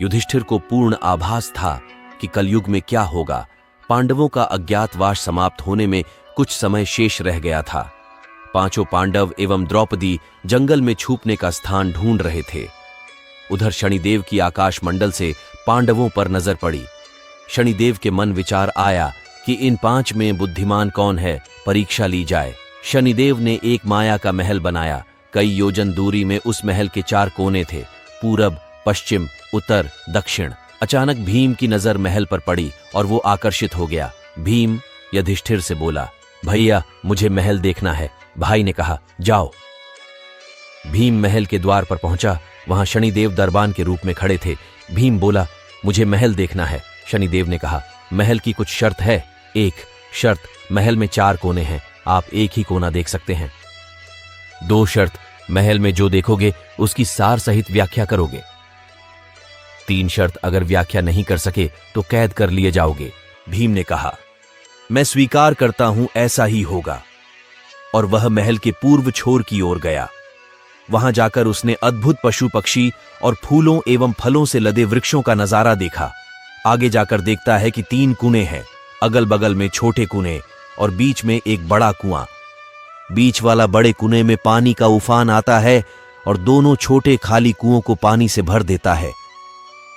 युधिष्ठिर को पूर्ण आभास था कि कलयुग में क्या होगा। पांडवों का अज्ञातवास समाप्त होने में कुछ समय शेष रह गया था। पांचों पांडव एवं द्रौपदी जंगल में छुपने का स्थान ढूंढ रहे थे। उधर शनिदेव की आकाश मंडल से पांडवों पर नजर पड़ी। शनिदेव के मन विचार आया कि इन 5 में बुद्धिमान कौन है, परीक्षा ली जाए। शनिदेव ने एक माया का महल बनाया। कई योजन दूरी में उस महल के 4 कोने थे, पूरब, पश्चिम, उत्तर, दक्षिण। अचानक भीम की नजर महल पर पड़ी और वो आकर्षित हो गया। भीम युधिष्ठिर से बोला, भैया मुझे महल देखना है। भाई ने कहा, जाओ। भीम महल के द्वार पर पहुंचा। वहां शनिदेव दरबान के रूप में खड़े थे। भीम बोला, मुझे महल देखना है। शनिदेव ने कहा, महल की कुछ शर्त है। एक शर्त, महल में 4 कोने हैं, आप एक ही कोना देख सकते हैं। 2 शर्त, महल में जो देखोगे उसकी सार सहित व्याख्या करोगे। 3 शर्त, अगर व्याख्या नहीं कर सके तो कैद कर लिए जाओगे। भीम ने कहा, मैं स्वीकार करता हूं, ऐसा ही होगा। और वह महल के पूर्व छोर की ओर गया। वहां जाकर उसने अद्भुत पशु पक्षी और फूलों एवं फलों से लदे वृक्षों का नजारा देखा। आगे जाकर देखता है कि 3 कुएं हैं, अगल बगल में छोटे कुएं और बीच में एक बड़ा कुआं। बीच वाला बड़े कुएं में पानी का उफान आता है और दोनों छोटे खाली कुओं को पानी से भर देता है।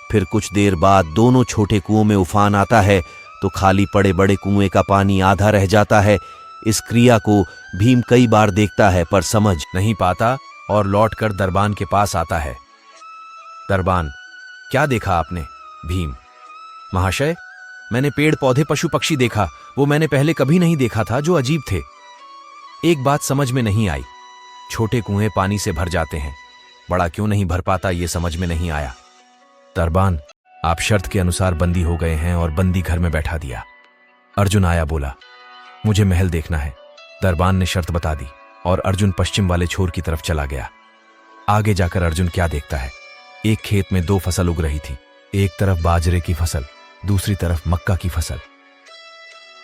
फिर कुछ देर बाद दोनों छोटे कुओं में उफान आता है तो खाली पड़े बड़े कुएं का पानी आधा रह जाता है। इस क्रिया को भीम कई बार देखता है पर समझ नहीं पाता और लौटकर दरबान के पास आता है। दरबान, क्या देखा आपने? भीम, महाशय, मैंने पेड़ पौधे पशु पक्षी देखा, वो मैंने पहले कभी नहीं देखा था, जो अजीब थे। एक बात समझ में नहीं आई, छोटे कुएं पानी से भर जाते हैं, बड़ा क्यों नहीं भर पाता, ये समझ में नहीं आया। दरबान, आप शर्त के अनुसार बंदी हो गए हैं और बंदी घर में बैठा दिया। अर्जुन आया, बोला, मुझे महल देखना है। दरबान ने शर्त बता दी और अर्जुन पश्चिम वाले छोर की तरफ चला गया। आगे जाकर अर्जुन क्या देखता है, एक खेत में 2 फसल उग रही थी। एक तरफ बाजरे की फसल, दूसरी तरफ मक्का की फसल।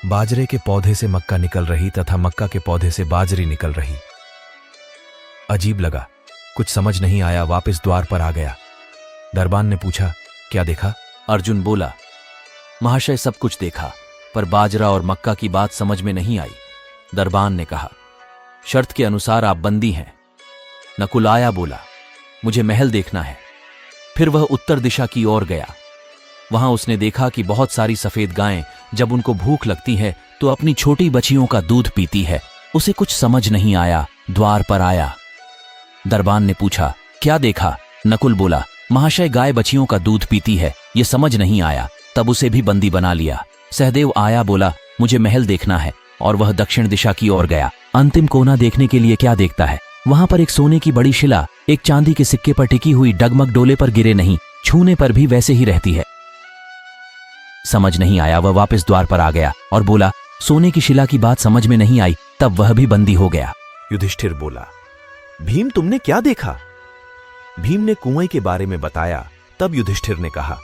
बाजरे के पौधे से मक्का निकल रही तथा मक्का के पौधे से बाजरी निकल रही। अजीब लगा, कुछ समझ नहीं आया, वापस द्वार पर आ गया। दरबान ने पूछा, क्या देखा? अर्जुन बोला, महाशय सब कुछ देखा, पर बाजरा और मक्का की बात समझ में नहीं आई। दरबान ने कहा, शर्त के अनुसार आप बंदी हैं। नकुल आया, बोला, मुझे महल देखना है। फिर वह उत्तर दिशा की ओर गया। वहां उसने देखा कि बहुत सारी सफेद गायें जब उनको भूख लगती है तो अपनी छोटी बच्चियों का दूध पीती है। उसे कुछ समझ नहीं आया, द्वार पर आया। दरबान ने पूछा, क्या देखा? नकुल बोला, महाशय गाय बच्चियों का दूध पीती है, ये समझ नहीं आया, तब उसे भी बंदी बना लिया। सहदेव आया, बोला, मुझे महल देखना है, और वह दक्षिण दिशा की ओर गया। अंतिम कोना देखने के लिए क्या देखता है, वहां पर एक सोने की बड़ी शिला एक चांदी के सिक्के पर टिकी हुई डगमग डोले पर गिरे नहीं, छूने पर भी वैसे ही रहती है। समझ नहीं आया, वह वापस द्वार पर आ गया और बोला, सोने की शिला की बात समझ में नहीं आई, तब वह भी बंदी हो गया। युधिष्ठिर बोला, भीम तुमने क्या देखा? भीम ने कुएं के बारे में बताया। तब युधिष्ठिर ने कहा,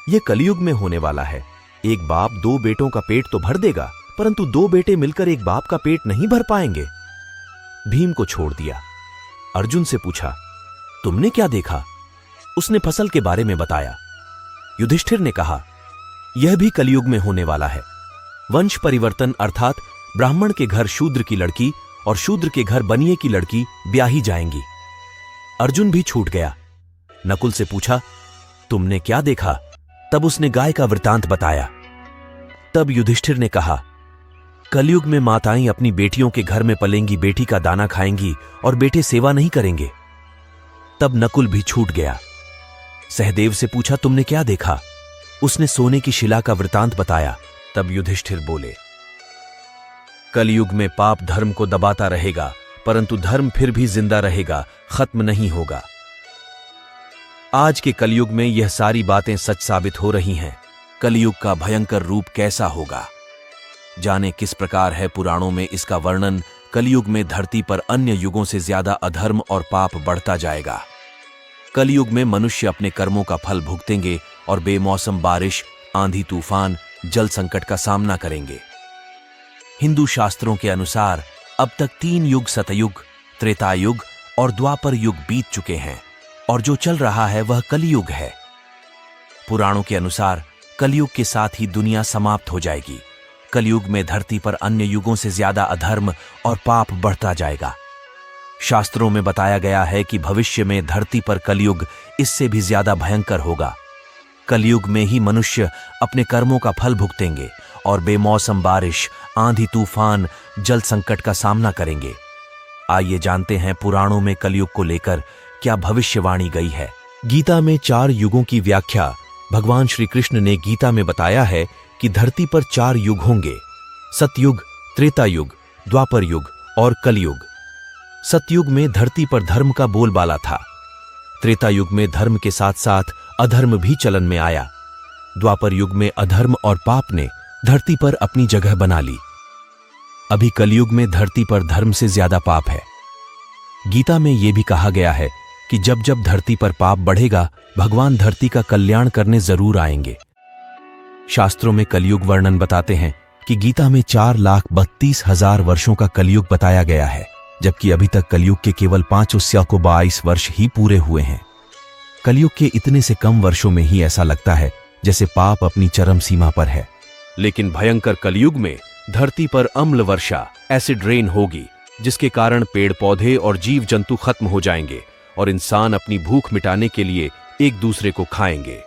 यह कलयुग में होने वाला है। एक बाप 2 बेटों का पेट तो भर देगा, परंतु 2 बेटे मिलकर एक बाप का पेट नहीं भर पाएंगे। भीम को छोड़ दिया। अर्जुन से पूछा, तुमने क्या देखा? उसने फसल के बारे में बताया। युधिष्ठिर ने कहा, यह भी कलयुग में होने वाला है। वंश परिवर्तन अर्थात ब्राह्मण के घर शूद्र की लड़की और शूद्र के घर बनिए की लड़की ब्याही जाएंगी। अर्जुन भी छूट गया। नकुल से पूछा, तुमने क्या देखा? तब उसने गाय का वृतांत बताया। तब युधिष्ठिर ने कहा, कलयुग में माताएं अपनी बेटियों के घर में पलेंगी बेटी का दाना खाएंगी और बेटे सेवा नहीं करेंगे। तब नकुल भी छूट गया। सहदेव से पूछा, तुमने क्या देखा? उसने सोने की शिला का वृतांत बताया। तब युधिष्ठिर बोले, कलयुग में पाप धर्म को दबाता रहेगा, परंतु धर्म फिर भी जिंदा रहेगा, खत्म नहीं होगा। आज के कलयुग में यह सारी बातें सच साबित हो रही हैं। कलयुग का भयंकर रूप कैसा होगा, जाने किस प्रकार है पुराणों में इसका वर्णन। कलयुग में धरती पर अन्य युगों से ज्यादा अधर्म और पाप बढ़ता जाएगा। कलयुग में मनुष्य अपने कर्मों का फल भुगतेंगे और बेमौसम बारिश, आंधी तूफान, जल संकट का सामना करेंगे। हिंदू शास्त्रों के अनुसार अब तक 3 युग सतयुग, त्रेता युग और द्वापर युग बीत चुके हैं और जो चल रहा है वह कलयुग है। पुराणों के अनुसार कलयुग के साथ ही दुनिया समाप्त हो जाएगी। कलयुग में धरती पर अन्य युगों से ज्यादा अधर्म और पाप बढ़ता जाएगा। शास्त्रों में बताया गया है कि भविष्य में धरती पर कलयुग इससे भी ज्यादा भयंकर होगा। कलयुग में ही मनुष्य अपने कर्मों का फल भुगतेंगे और बेमौसम बारिश, आंधी तूफान, जल संकट का सामना करेंगे। आइए जानते हैं पुराणों में कलयुग को लेकर क्या भविष्यवाणी गई है। गीता में 4 युगों की व्याख्या भगवान श्री कृष्ण ने गीता में बताया है कि धरती पर 4 युग होंगे: सतयुग, त्रेता युग, द्वापर युग और कलयुग। सतयुग में धरती पर धर्म का बोलबाला था। त्रेता युग में धर्म के साथ साथ अधर्म भी चलन में आया। द्वापर युग में अधर्म और पाप ने धरती पर अपनी जगह बना ली। अभी कलयुग में धरती पर धर्म से ज्यादा पाप है। गीता में यह भी कहा गया है कि जब जब धरती पर पाप बढ़ेगा, भगवान धरती का कल्याण करने जरूर आएंगे। शास्त्रों में कलयुग वर्णन बताते हैं कि गीता में 4,32,000 वर्षों का कलयुग बताया गया है, जबकि अभी तक कलयुग के केवल 522 वर्ष ही पूरे हुए हैं। कलयुग के इतने से कम वर्षों में ही ऐसा लगता है जैसे पाप अपनी चरम सीमा पर है। लेकिन भयंकर कलयुग में धरती पर अम्ल वर्षा, एसिड रेन होगी, जिसके कारण पेड़ पौधे और जीव जंतु खत्म हो जाएंगे और इंसान अपनी भूख मिटाने के लिए एक दूसरे को खाएंगे।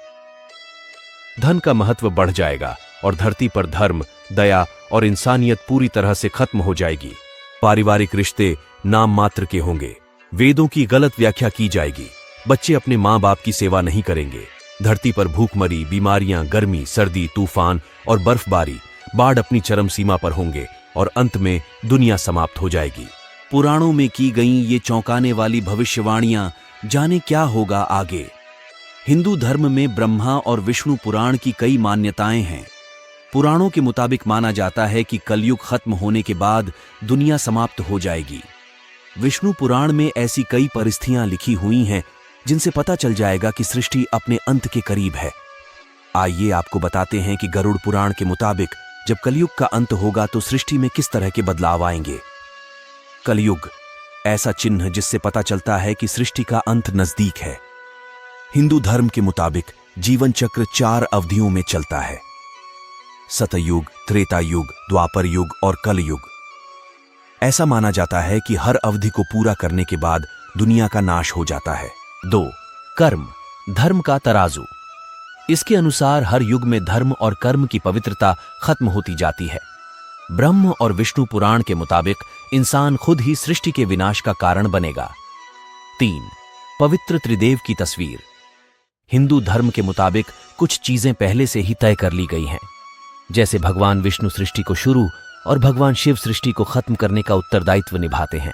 धन का महत्व बढ़ जाएगा और धरती पर धर्म, दया और इंसानियत पूरी तरह से खत्म हो जाएगी। पारिवारिक रिश्ते नाम मात्र के होंगे। वेदों की गलत व्याख्या की जाएगी। बच्चे अपने माँ बाप की सेवा नहीं करेंगे। धरती पर भूखमरी, बीमारियां, गर्मी, सर्दी, तूफान और बर्फबारी, बाढ़ अपनी चरम सीमा पर होंगे और अंत में दुनिया समाप्त हो जाएगी। पुराणों में की गई ये चौंकाने वाली भविष्यवाणियां, जाने क्या होगा आगे। हिंदू धर्म में ब्रह्मा और विष्णु पुराण की कई मान्यताएं हैं। पुराणों के मुताबिक माना जाता है कि कलयुग खत्म होने के बाद दुनिया समाप्त हो जाएगी। विष्णु पुराण में ऐसी कई परिस्थितियां लिखी हुई हैं जिनसे पता चल जाएगा कि सृष्टि अपने अंत के करीब है। आइए आपको बताते हैं कि गरुड़ पुराण के मुताबिक जब कलयुग का अंत होगा तो सृष्टि में किस तरह के बदलाव आएंगे। कलयुग ऐसा चिन्ह जिससे पता चलता है कि सृष्टि का अंत नजदीक है। हिंदू धर्म के मुताबिक जीवन चक्र 4 अवधियों में चलता है: सतयुग, त्रेता युग, द्वापर युग और कलयुग। ऐसा माना जाता है कि हर अवधि को पूरा करने के बाद दुनिया का नाश हो जाता है। 2. कर्म, धर्म का तराजू। इसके अनुसार हर युग में धर्म और कर्म की पवित्रता खत्म होती जाती है। ब्रह्म और विष्णु पुराण के मुताबिक इंसान खुद ही सृष्टि के विनाश का कारण बनेगा। 3. पवित्र त्रिदेव की तस्वीर। हिंदू धर्म के मुताबिक कुछ चीजें पहले से ही तय कर ली गई हैं, जैसे भगवान विष्णु सृष्टि को शुरू और भगवान शिव सृष्टि को खत्म करने का उत्तरदायित्व निभाते हैं।